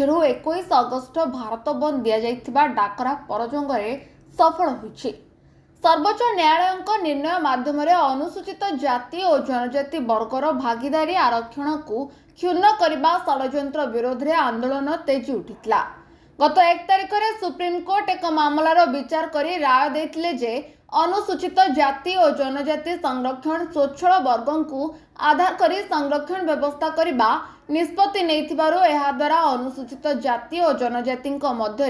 पक्षरु 21 August Bharat बंद दिया जाइथिबा डाकरा परजंगरे सफल होइछि। सर्वोच्च न्यायालय निर्णय माध्यम अनुसूचित जाति और जनजाति वर्गर भागीदारी आरक्षण को क्षुण्ण करने षड्यंत्र विरोध में आंदोलन तेजी उठिथिला। गत 1 तारिख में सुप्रीमकोर्ट एक मामलार विचार करी राय देथिले जे अनुसूचित जाति और जनजाति संरक्षण स्वच्छल वर्गों को आधार करी संरक्षण व्यवस्था करने निष्पत्ति नेइथिबारु एहा द्वारा अनुसूचित जाति और जनजाति मध्य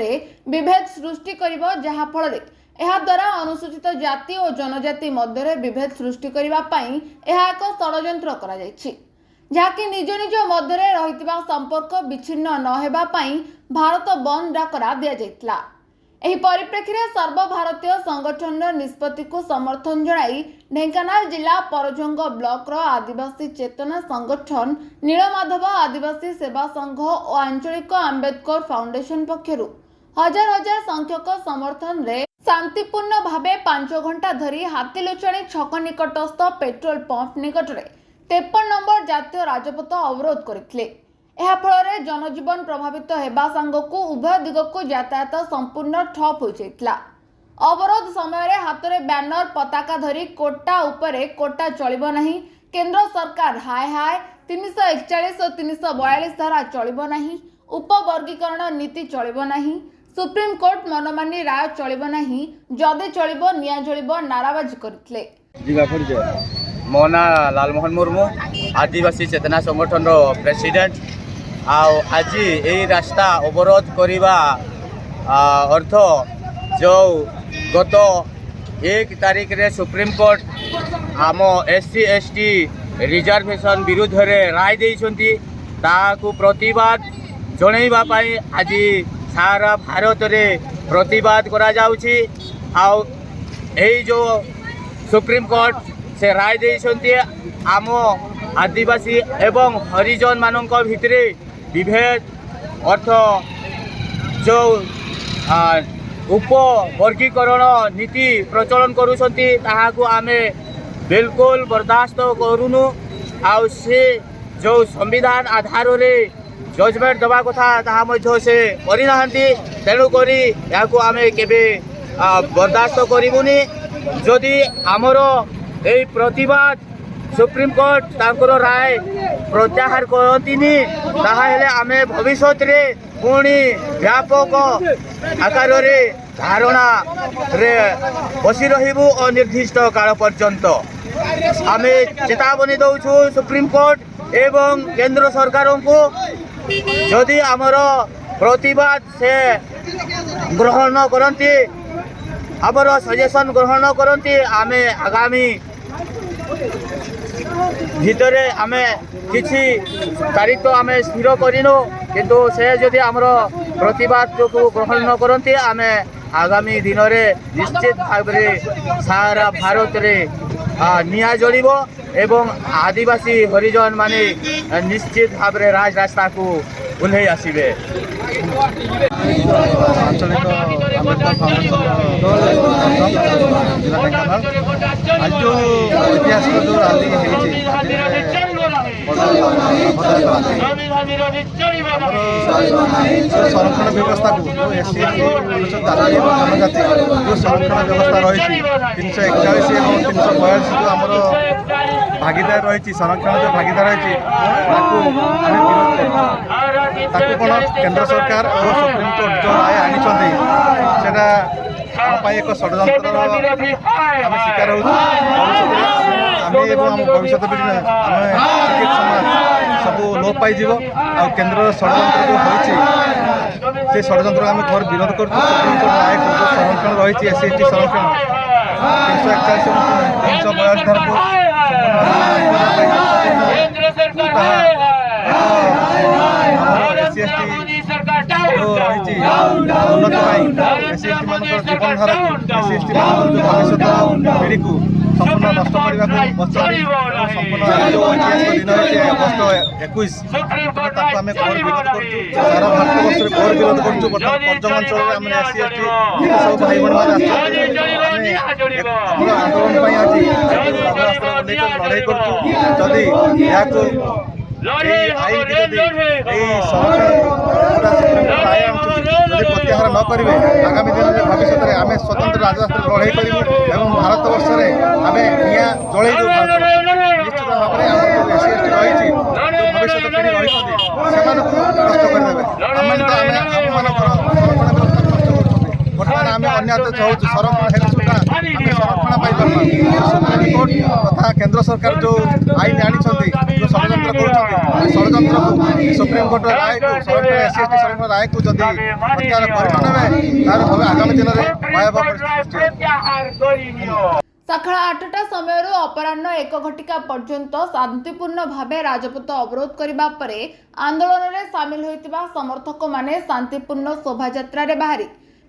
विभेद सृष्टि करिबो, जहा फल एहा द्वारा अनुसूचित जाति और जनजाति मध्य विभेद सृष्टि करबा पई एहा एक षड्यंत्र करा जायछि, जहाँकि निज निज मध्य रहितिबा संपर्क विच्छिन्न न हेबा पई भारत बंद डाकरा दिया जायतिला। एही परिप्रेक्षी में सर्वभारतीय संगठन निष्पत्ति को समर्थन जणाई ढेंकानाल जिला परजंग ब्लॉक आदिवासी चेतना संगठन नीलमाधव आदिवासी सेवा संघ और आंचलिक आंबेडकर फाउंडेशन पक्षरु हजार हजार संख्यक समर्थन रे शांतिपूर्ण भावे 5 घंटा धरी हाथीलुचाणी छक निकटस्थ पेट्रोल पंप निकट में 53 नंबर जातीय राजपथ अवरोध करथिले। एहा फଳରେ जनजीवन प्रभावित हेबा सांगकु उभय दिगकु यातायात संपूर्ण ठप हो जाइतला। अवरोध समय हाथ में बैनर पताका धरी कोटा उपरे कोटा चलिबो नहीं, केंद्र सरकार हाय हाय 341 और 342 धारा चलिबो नहीं, उपवर्गीकरण नीति चलिबो नहीं, सुप्रीम कोर्ट मनमानी राय चलिबो नहीं, जदि चलिबो निया जलिबो नाराबाजी करथिले। मो ना लालमोहन मुर्मू आदिवासी चेतना संगठन प्रेसिडेंट। आज यही रास्ता अवरोध करने अर्थ जो गत 1 तारिख रे सुप्रीम कोर्ट आम SC ST रिजर्वेशन विरुद्ध रे राय देइछंती, ताकू प्रतिवाद जणैबा पई आज सारा भारत रे प्रतिवाद करा जाउछि। एही जो सुप्रीम कोर्ट से राय देइछंती आम आदिवासी एवं हरिजन मानक भितरे विभेद अर्थ जो उपवर्गीकरण नीति प्रचलन करुछंती ताहाकू आमे बिल्कुल बर्दाश्त करूनु। आउ से जो संविधान आधार रे जजमेंट दबा कथा ताहा मध्य से करि नाहंती, तेणु करी याकू आमे केबे बर्दाश्त करिबुनी। जदि आमर ए प्रतिवाद सुप्रीम कोर्ट तांकर राय प्रत्याहार करतिनी, ताहाले आमे भविष्यत रे पुणी व्यापक आकार रे धारणा रे बसी रहिबु अनिर्दिष्ट काल पर्यंत। आमे चेतावनी दउछु सुप्रीम कोर्ट एवं केंद्र सरकारों को, जदि आमर प्रतिवाद से ग्रहण न करती, आमर सजेशन ग्रहण न करती, आमे आगामी भितरे आमे किछि तारीख तो आमे स्थिर करिनो, किंतु से जदि आमर प्रतिवाद को ग्रहण न करती आमे आगामी दिन में निश्चित भाव में सारा भारत रे निया जलिबो एवं आदिवासी हरिजन माने निश्चित भाव में राज रास्ता को उल्हे आसिबे। आंचलिक आंबेडकर फाउंडेशन आज जो ऐतिहासिक जो रैली संरक्षण व्यवस्था को जो SC जनजाति जो संरक्षण व्यवस्था रही 341 और 342 जो आम भागीदार रही संरक्षण जो भागीदार रही कौन केंद्र सरकार और सुप्रीम कोर्ट जो राय आनी एक षड्यंत्र आम शिकार भविष्य पीढ़ी सब लोप पाई केंद्र षड्यंत्र जो होती से षड्यंत्र आम घर विरोध कर सुप्रीम कोर्ट राय संरक्षण रही SC ST संरक्षण 341 और 342 SC ST मान जीवन धारा SC ST भविष्य पीढ़ी को संपूर्ण नष्ट करने संपूर्ण ऐतिहासिक दिन रही अगस्ट 21 आम घोर विरोध कर सारा भारत वर्ष घोर विरोध करूँ। बर्तमान पर्जंग अंचल में SC ST सब भाई भाई आंदोलन आज लड़ाई करूँ। जदि এই আইনটি যদি এই সংরক্ষণ পুরা সুপ্রিমকোর্ଟ রায় ଆଣୁଛନ୍ତି ଯଦି ପ୍ରତ୍ୟାହାର ନ କରିବେ ଆଗାମୀ ଦିନରେ ଭବିଷ୍ୟତରେ ଆମେ ସ୍ୱତନ୍ତ୍ର ରାଜରାସ୍ତାରେ ଲଢ଼େଇ କରିବୁ ଏବଂ ଭାରତବର୍ଷରେ ଆମେ ନିଆଁ ଜଳେଇବୁ। ନିଶ୍ଚିତ ଭାବରେ ଆମର ଯେଉଁ SC ST ରହିଛି ଯେଉଁ ଭବିଷ୍ୟତ ପିଢ଼ି ରହିଛନ୍ତି ସେମାନଙ୍କୁ ନଷ୍ଟ କରିଦେବେ। ଆମମାନଙ୍କର ଆମମାନଙ୍କର ସଂରକ୍ଷଣ ବ୍ୟବସ୍ଥା ନଷ୍ଟ କରୁଛନ୍ତି। ବର୍ତ୍ତମାନ ଆମେ ଅନ୍ୟାଦେଶ ହେଉଛୁ ସଂରକ୍ଷଣ ହେଲେ ସୁଦ୍ଧା ଆମେ ସଂରକ୍ଷଣ ପାଇପାରୁନା। ସୁପ୍ରିମକୋର୍ଟ ତଥା କେନ୍ଦ୍ର ସରକାର ଯେଉଁ ଆଇନ ଆଣିଛନ୍ତି ଯେଉଁ ଷଡ଼ଯନ୍ତ୍ର କରୁଛନ୍ତି ଷଡ଼ଯନ୍ତ୍ରକୁ ସୁପ୍ରିମକୋର୍ଟର ରାୟକୁ ସଂରକ୍ଷଣ SC ST ସଂରକ୍ଷଣ ରାୟକୁ ଯଦି ପ୍ରତ୍ୟାହାର କରିନେବେ ତାହେଲେ ଆଗାମୀ ଦିନରେ ଭୟାବହ ପରିସ୍ଥିତି ସୃଷ୍ଟି ହେବ। ସକାଳ 8ଟା ସମୟରୁ ଅପରାହ୍ନ 1 ଘଟିକା ପର୍ଯ୍ୟନ୍ତ ଶାନ୍ତିପୂର୍ଣ୍ଣ ଭାବେ ରାଜପଥ ଅବରୋଧ କରିବା ପରେ ଆନ୍ଦୋଳନରେ ସାମିଲ ହୋଇଥିବା ସମର୍ଥକମାନେ ଶାନ୍ତିପୂର୍ଣ୍ଣ ଶୋଭାଯାତ୍ରାରେ ବାହାରି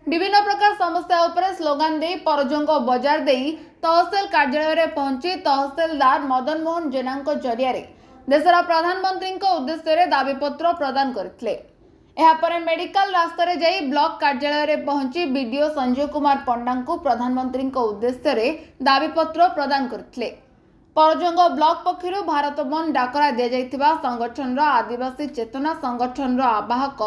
ବିଭିନ୍ନ ପ୍ରକାର ସମସ୍ୟା ଉପରେ ସ୍ଲୋଗାନ ଦେଇ ପରଜଙ୍ଗ ବଜାର ଦେଇ ତହସିଲ କାର୍ଯ୍ୟାଳୟରେ ପହଞ୍ଚି ତହସିଲଦାର ମଦନ ମୋହନ ଜେନାଙ୍କ ଜରିଆରେ ଦେଶର ପ୍ରଧାନମନ୍ତ୍ରୀଙ୍କ ଉଦ୍ଦେଶ୍ୟରେ ଦାବିପତ୍ର ପ୍ରଦାନ କରିଥିଲେ। ଏହାପରେ ମେଡିକାଲ ରାସ୍ତାରେ ଯାଇ ବ୍ଲକ କାର୍ଯ୍ୟାଳୟରେ ପହଞ୍ଚି ବିଡିଓ ସଞ୍ଜୟ କୁମାର ପଣ୍ଡାଙ୍କୁ ପ୍ରଧାନମନ୍ତ୍ରୀଙ୍କ ଉଦ୍ଦେଶ୍ୟରେ ଦାବିପତ୍ର ପ୍ରଦାନ କରିଥିଲେ। ପରଜଙ୍ଗ ବ୍ଲକ ପକ୍ଷରୁ ଭାରତ ବନ୍ଦ ଡାକରା ଦିଆଯାଇଥିବା ସଂଗଠନର ଆଦିବାସୀ ଚେତନା ସଂଗଠନର ଆବାହକ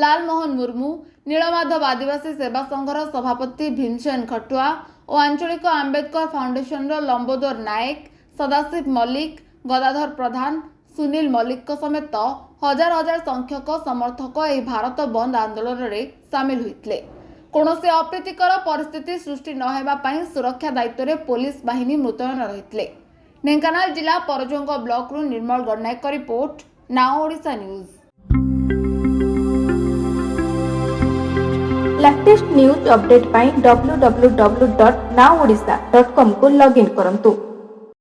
ଲାଲମୋହନ ମୁର୍ମୁ, ନୀଳମାଧବ ଆଦିବାସୀ ସେବା ସଂଘର ସଭାପତି ଭୀମସେନ ଖଟୁଆ ଓ ଆଞ୍ଚଳିକ ଆମ୍ବେଦକର ଫାଉଣ୍ଡେସନର ଲମ୍ବୋଦର ନାୟକ, ସଦାଶିବ ମଲ୍ଲିକ, ଗଦାଧର ପ୍ରଧାନ, ସୁନୀଲ ମଲ୍ଲିକଙ୍କ ସମେତ ହଜାର ହଜାର ସଂଖ୍ୟକ ସମର୍ଥକ ଏହି ଭାରତ ବନ୍ଦ ଆନ୍ଦୋଳନରେ ସାମିଲ ହୋଇଥିଲେ। କୌଣସି ଅପ୍ରୀତିକର ପରିସ୍ଥିତି ସୃଷ୍ଟି ନ ହେବା ପାଇଁ ସୁରକ୍ଷା ଦାୟିତ୍ୱରେ ପୋଲିସ ବାହିନୀ ମୁତୟନ ରହିଥିଲେ। ଢେଙ୍କାନାଳ ଜିଲ୍ଲା ପରଜଙ୍ଗ ବ୍ଲକରୁ ନିର୍ମଳ ଗଡ଼ନାୟକଙ୍କ report, Nao Odisha news. Latest news update पाई www.naodisha.com को लॉगिन करंतु।